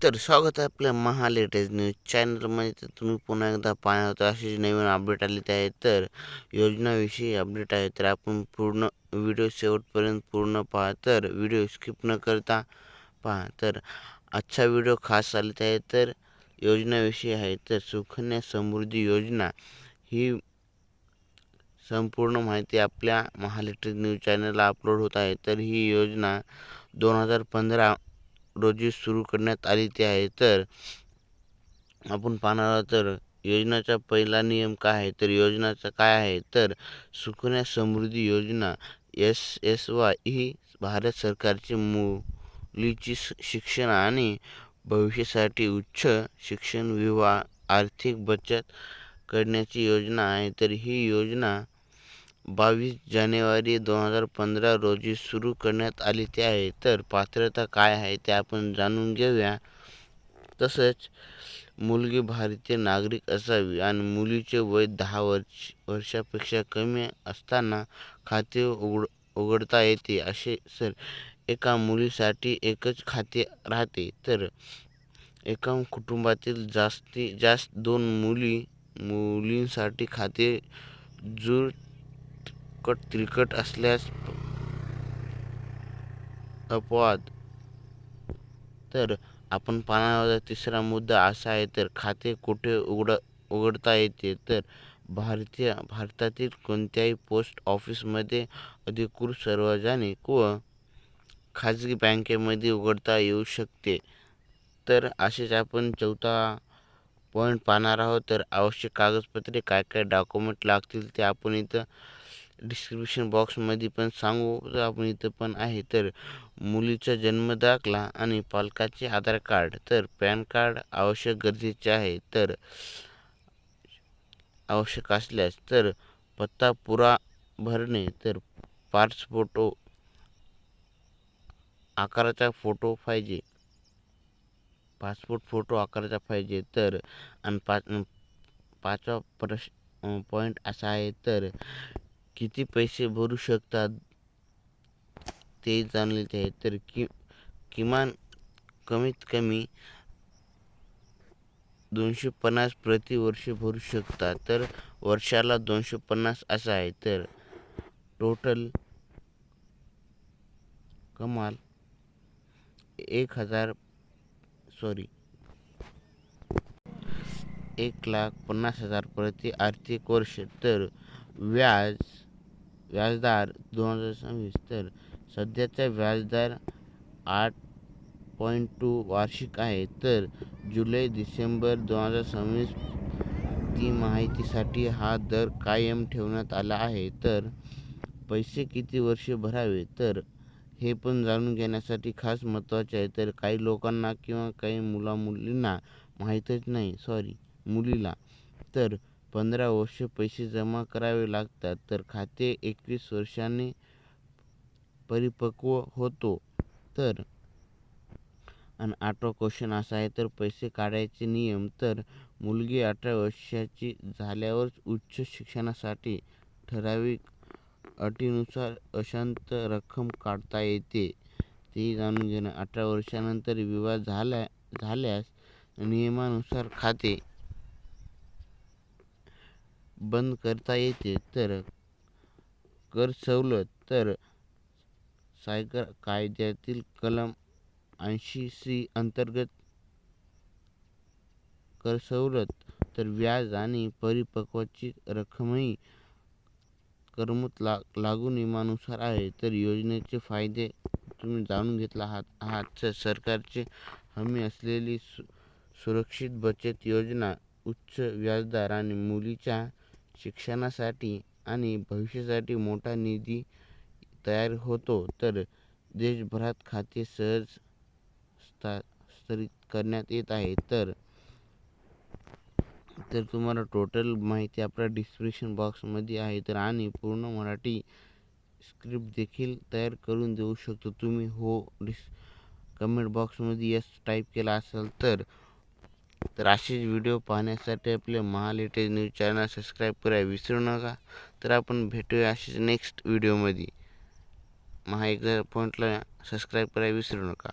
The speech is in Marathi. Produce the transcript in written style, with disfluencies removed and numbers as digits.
तर स्वागत आहे आपल्या लेटेस्ट न्यूज चॅनलमध्ये. तर तुम्ही पुन्हा एकदा पाहत होता अशी नवीन अपडेट आलेली आहे. तर योजनाविषयी अपडेट आहे. तर आपण पूर्ण व्हिडिओ शेवटपर्यंत पूर्ण पहा. तर व्हिडिओ स्किप न करता पहा. तर आजचा व्हिडिओ खास आलेला आहे. तर योजनाविषयी आहे. तर सुकन्या समृद्धी योजना ही संपूर्ण माहिती आपल्या लेटेस्ट न्यूज चॅनलला अपलोड होत आहे. तर ही योजना 2015 रोजी सुरू करण्यात आली ती आहे. तर आपण पाहणार आहोत. तर योजनेचा पहिला नियम काय आहे, तर योजनाचं काय आहे, तर सुकन्या समृद्धी योजना SSY ही भारत सरकारची मुलीची शिक्षण आणि भविष्यासाठी उच्च शिक्षण, विवाह, आर्थिक बचत करण्याची योजना आहे. तर ही योजना 22 जानेवारी 2015 रोजी सुरू करण्यात आली ते आहे. तर पात्रता काय आहे ते आपण जाणून घेऊया. तसंच मुलगी भारतीय नागरिक असावी आणि मुलीचे वय 10 वर्षापेक्षा कमी असताना खाते उघडता येते. असे एका मुलीसाठी एकच खाते राहते. तर एका कुटुंबातील जास्तीत जास्त 2 मुलींसाठी खाते तिरकट असल्यास अपवाद. तर आपण पाहणार तिसरा मुद्दा असा आहे. तर खाते कुठे उघडता येते, तर भारतातील कोणत्याही पोस्ट ऑफिसमध्ये, अधिकृत सार्वजनिक व खाजगी बँकेमध्ये उघडता येऊ शकते. तर असेच आपण चौथा पॉईंट पाहणार आहोत. तर आवश्यक कागदपत्रे काय काय डॉक्युमेंट लागतील ते आपण इथं डिस्क्रिप्शन बॉक्समध्ये पण सांगू. तर आपण इथं पण आहे. तर मुलीचा जन्मदाखला आणि पालकाचे आधार कार्ड, तर पॅन कार्ड आवश्यक गरजेचे आहे. तर आवश्यक असल्यास तर पत्ता पुरा भरणे, तर पासपोर्ट आकाराचा फोटो पाहिजे, पासपोर्ट फोटो आकाराचा पाहिजे. तर आणि पाचवा पॉईंट असा आहे. तर किती पैसे भरू शकतात ते जाणले आहे. तर किमान कमीत कमी 250 प्रति वर्ष भरू शकतात. तर वर्षाला 250 असं आहे. तर टोटल कमाल 1,50,000 प्रति आर्थिक वर्ष. तर व्याजदर 2026. तर सध्याचा व्याजदर 8.2 वार्षिक आहे. तर जुलै डिसेंबर 2026 तिमाहीसाठी हा दर कायम ठेवण्यात आला आहे. तर पैसे किती वर्षे भरावे, तर हे पण जाणून घेण्यासाठी खास महत्त्वाचे आहे. तर काही लोकांना किंवा काही मुलींना माहीतच नाही, मुलीला तर 15 वर्ष पैसे जमा करावे लागतात. तर खाते 21 वर्षांनी परिपक्व होतो. तर आणि 8वा क्वेश्चन असा आहे. तर पैसे काढायचे नियम, तर मुलगी 18 वर्षाची झाल्यावर उच्च शिक्षणासाठी ठराविक अटीनुसार अशांत रक्कम काढता येते, ते जाणून घेणं. 18 वर्षानंतर विवाह झाल्यास नियमानुसार खाते बंद करता येते. तर कर सवलत, तर सायकर कायद्यातील कलम 80C अंतर्गत कर सवलत, तर व्याज आणि परिपक्वाची रक्कमही करमुक्त लागू नियमानुसार आहे. तर योजनेचे फायदे तुम्ही जाणून घेतला आहात. सरकारची हमी असलेली सुरक्षित बचत योजना, उच्च व्याजदर आणि मुलीच्या शिक्षणासाठी आणि भविष्यासाठी मोठा निधी तयार होतो. तर देशभरात खाते सहज स्तरित करण्यात येत आहे. तर तुम्हाला टोटल माहिती आपल्या डिस्क्रिप्शन बॉक्समध्ये आहे. तर आणि पूर्ण मराठी स्क्रिप्ट देखील तयार करून देऊ शकतो तुम्ही. कमेंट बॉक्समध्ये यस टाईप केला असेल तर असेच व्हिडिओ पाहण्यासाठी आपले लेटेस्ट न्यूज चॅनल सबस्क्राईब करायला विसरू नका. तर आपण भेटूया असेच नेक्स्ट व्हिडिओमध्ये. 1 पॉईंटला सबस्क्राईब करायला विसरू नका.